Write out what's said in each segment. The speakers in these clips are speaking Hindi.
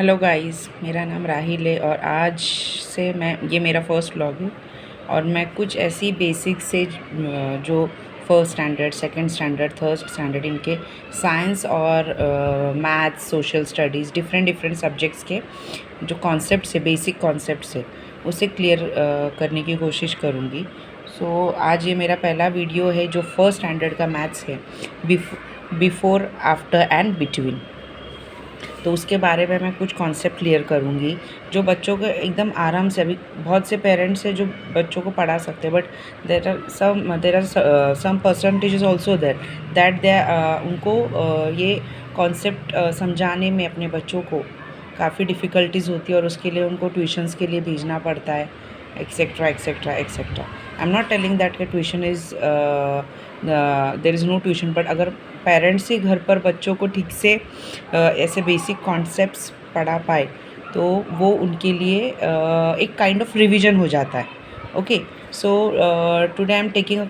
हेलो गाइस, मेरा नाम राहिल है और आज से ये मेरा फर्स्ट व्लॉग है और मैं कुछ ऐसी बेसिक से जो first standard, second standard, third standard इनके साइंस और maths, social studies, different different subjects के जो कॉन्सेप्ट्स है, बेसिक कॉन्सेप्ट्स है, उसे क्लियर करने की कोशिश करूँगी। सो आज ये मेरा पहला वीडियो है जो फर्स्ट स्टैंडर्ड का मैथ्स है, बिफोर, आफ्टर एंड बिटवीन। तो उसके बारे में मैं कुछ कॉन्सेप्ट क्लियर करूँगी जो बच्चों को एकदम आराम से, अभी बहुत से पेरेंट्स हैं जो बच्चों को पढ़ा सकते हैं, but there are some percentages also that they उनको ये कॉन्सेप्ट समझाने में अपने बच्चों को काफ़ी डिफ़िकल्टीज़ होती है और उसके लिए उनको ट्यूशन्स के लिए भेजना पड़ता है, etcetera etcetera etcetera. I am not telling that कि tuition is there is no tuition, but अगर पेरेंट्स ही घर पर बच्चों को ठीक से ऐसे बेसिक कॉन्सेप्ट्स पढ़ा पाए तो वो उनके लिए एक काइंड ऑफ रिवीजन हो जाता है। Okay, so today I am taking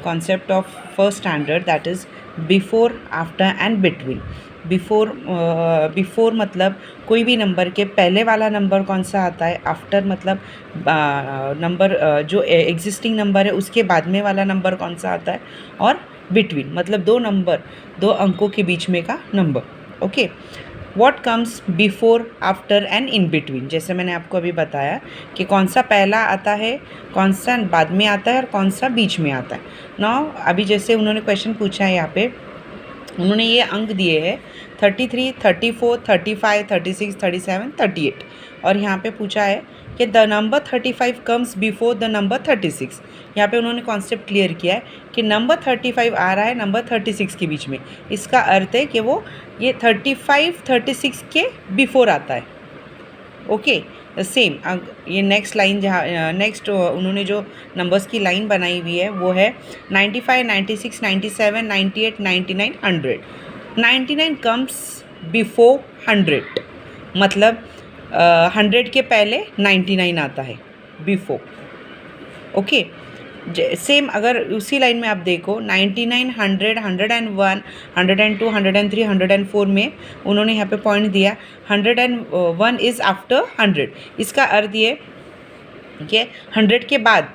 concept of first standard, that is before, after and between. Before मतलब कोई भी नंबर के पहले वाला नंबर कौन सा आता है, आफ्टर मतलब नंबर जो एग्जिस्टिंग नंबर है उसके बाद में वाला नंबर कौन सा आता है, और बिटवीन मतलब दो अंकों के बीच में का number. Okay, what comes before, after and in between, जैसे मैंने आपको अभी बताया कि कौन सा पहला आता है, कौन सा बाद में आता है और कौन सा बीच में आता है। नाउ अभी जैसे उन्होंने क्वेश्चन पूछा है, यहाँ पे उन्होंने ये अंक दिए हैं 33, 34, 35, 36, 37, 38, और यहाँ पे पूछा है कि the number 35 comes before the number 36। यहाँ पे उन्होंने कॉन्सेप्ट क्लियर किया है कि नंबर 35 आ रहा है नंबर 36 के बीच में। इसका अर्थ है कि वो ये 35 36 के बिफोर आता है। ओके, सेम ये नेक्स्ट लाइन, जहाँ नेक्स्ट उन्होंने जो नंबर्स की लाइन बनाई हुई है वो है 95, 96, 97, 98, 99, 100। 99 कम्स बिफोर 100, मतलब 100 के पहले 99 आता है, बिफोर। ओके, सेम अगर उसी लाइन में आप देखो 99, 100, 101, 102, 103, 104 में उन्होंने यहाँ पे पॉइंट दिया 101 इज़ आफ्टर 100। इसका अर्थ ये कि 100 के बाद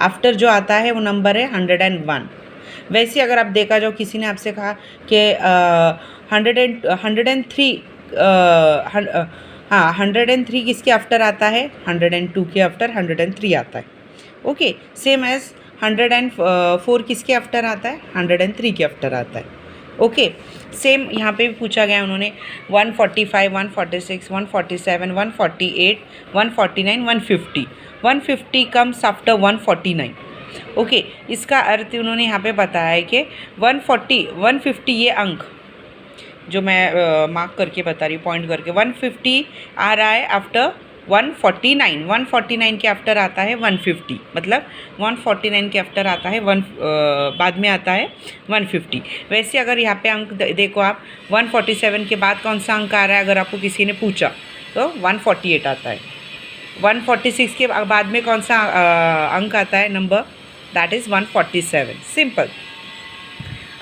आफ्टर जो आता है वो नंबर है 101। वैसे अगर आप देखा जाओ, किसी ने आपसे कहा कि 103, हाँ 103 किसके आफ्टर आता है, 102 के आफ्टर 103 आता है। ओके, सेम एज 104 किसके आफ्टर आता है, 103 के आफ्टर आता है। ओके, सेम यहाँ पे भी पूछा गया उन्होंने 145, 146, 147, 148, 149, 150। 150 कम्स आफ्टर 149। ओके, इसका अर्थ उन्होंने यहाँ पे बताया है कि 150 ये अंक जो मैं मार्क करके बता रही हूँ, पॉइंट करके, 150 आ रहा है आफ्टर 149। 149 के आफ्टर आता है 150, मतलब 149 के आफ्टर आता है बाद में आता है 150। वैसे अगर यहाँ पे अंक देखो आप, 147 के बाद कौन सा अंक आ रहा है, अगर आपको किसी ने पूछा तो 148 आता है। 146 के बाद में कौन सा अंक आता है, नंबर, दैट इज़ 147। सिंपल।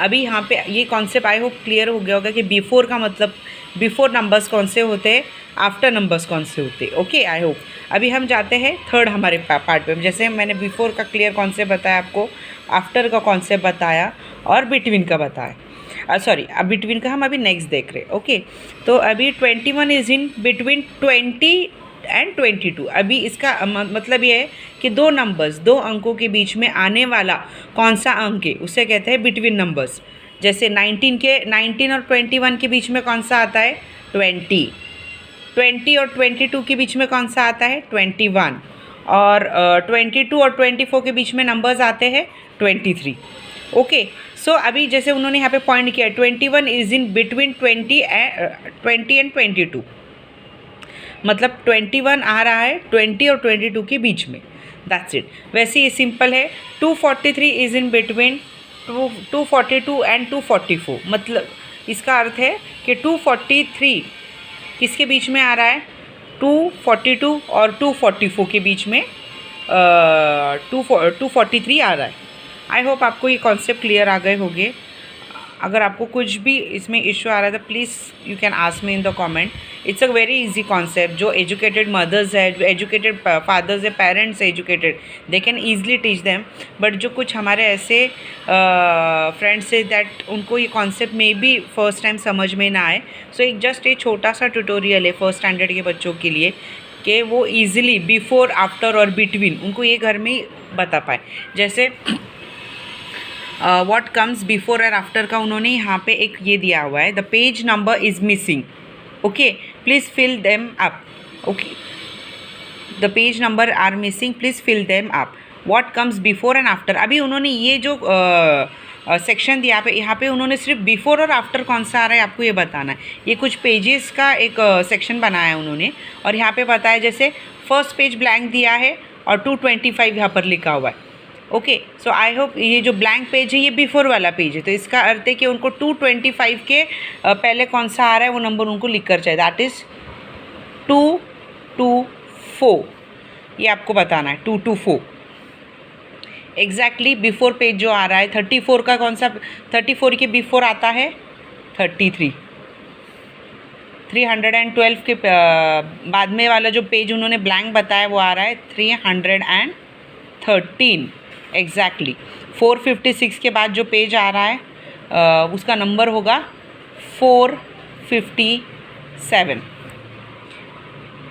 अभी यहाँ पे ये कॉन्सेप्ट आई होप क्लियर हो गया होगा कि बिफोर का मतलब बिफोर नंबर्स कौन से होते हैं, आफ्टर नंबर्स कौन से होते हैं। Okay, I hope. अभी हम जाते हैं थर्ड हमारे पार्ट पे। जैसे मैंने बिफोर का क्लियर कॉन्सेप्ट बताया आपको, आफ्टर का कॉन्सेप्ट बताया और बिटवीन का बताया। सॉरी, अब बिटवीन का हम अभी नेक्स्ट देख रहे हैं। ओके, तो अभी 21 इज़ इन बिटवीन 20 एंड 22। अभी इसका मतलब ये है कि दो अंकों के बीच में आने वाला कौन सा अंक है उसे कहते हैं बिटवीन नंबर्स। जैसे 19 और 21 के बीच में कौन सा आता है, 20। 20 और 22 के बीच में कौन सा आता है, 21। और 22 और 24 के बीच में नंबर्स आते हैं 23। ओके, सो अभी जैसे उन्होंने यहाँ पे पॉइंट किया 21 इज़ इन बिटवीन 20 एंड 22, मतलब 21 आ रहा है 20 और 22 के बीच में। That's it. वैसे ये सिंपल है। 243 इज़ इन बिटवीन 242 एंड 244, मतलब इसका अर्थ है कि 243 किसके बीच में आ रहा है, 242 और 244 के बीच में 243 आ रहा है। आई होप आपको ये कॉन्सेप्ट क्लियर आ गए होंगे। अगर आपको कुछ भी इसमें इश्यू आ रहा है तो please you can ask me in the comment. It's a very easy concept. जो एजुकेटेड मदर्स है, जो एजुकेटेड फादर्स है, parents educated, they can easily teach them. But जो कुछ हमारे ऐसे फ्रेंड्स है दैट उनको ये कॉन्सेप्ट में भी फर्स्ट टाइम समझ में ना आए, सो एक जस्ट एक छोटा सा ट्यूटोरियल है फर्स्ट स्टैंडर्ड के बच्चों के लिए कि वो ईजिली बिफोर, आफ्टर और बिटवीन उनको ये घर में ही बता पाए। जैसे व्हाट कम्स बिफोर और आफ्टर का उन्होंने यहाँ पे एक ये दिया हुआ है, the page number is missing, okay please fill them up, okay the page number are missing please fill them up. What comes before and after, अभी उन्होंने ये जो सेक्शन दिया पे, यहाँ पे उन्होंने सिर्फ बिफोर और आफ्टर कौन सा आ रहा है आपको ये बताना है। ये कुछ पेजेस का एक सेक्शन बनाया है उन्होंने और यहाँ पे बताया जैसे फर्स्ट पेज ब्लैंक दिया है और 225 यहाँ पर लिखा हुआ है। ओके सो आई होप ये जो ब्लैंक पेज है ये बिफोर वाला पेज है, तो इसका अर्थ है कि उनको 225 के पहले कौन सा आ रहा है वो नंबर उनको लिख कर चाहिए, दैट इज़ 224। ये आपको बताना है 224 एग्जैक्टली। बिफोर पेज जो आ रहा है 34 का कौन सा, 34 के बिफोर आता है 33। 312 के बाद में वाला जो पेज उन्होंने ब्लैंक बताया वो आ रहा है 313 एग्जैक्टली। 456 के बाद जो पेज आ रहा है उसका नंबर होगा 457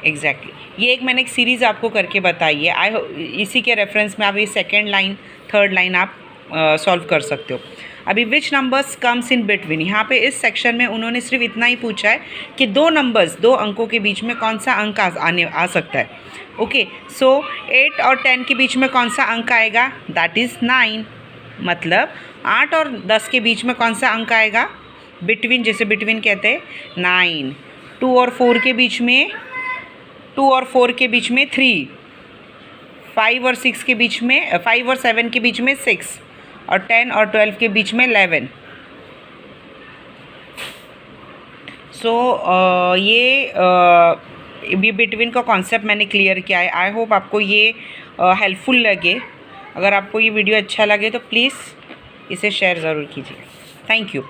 एग्जैक्टली। ये एक मैंने एक सीरीज़ आपको करके बताई है। इसी के रेफरेंस में आप ये सेकेंड लाइन, थर्ड लाइन आप सॉल्व कर सकते हो। अभी विच नंबर्स कम्स इन बिटवीन, यहाँ पे इस सेक्शन में उन्होंने सिर्फ इतना ही पूछा है कि दो नंबर्स, दो अंकों के बीच में कौन सा अंक आ सकता है। ओके सो 8 और 10 के बीच में कौन सा अंक आएगा, दैट इज़ 9। मतलब 8 और 10 के बीच में कौन सा अंक आएगा, बिटवीन, जैसे बिटवीन कहते हैं 9। 2 और 4 के बीच में, 2 और 4 के बीच में 3। 5 और 6 के बीच में, 5 और 7 के बीच में 6 और 10 और 12 के बीच में 11। सो ये बिटवीन का कॉन्सेप्ट मैंने क्लियर किया है। आई होप आपको ये हेल्पफुल लगे। अगर आपको ये वीडियो अच्छा लगे तो प्लीज़ इसे शेयर ज़रूर कीजिए। Thank you.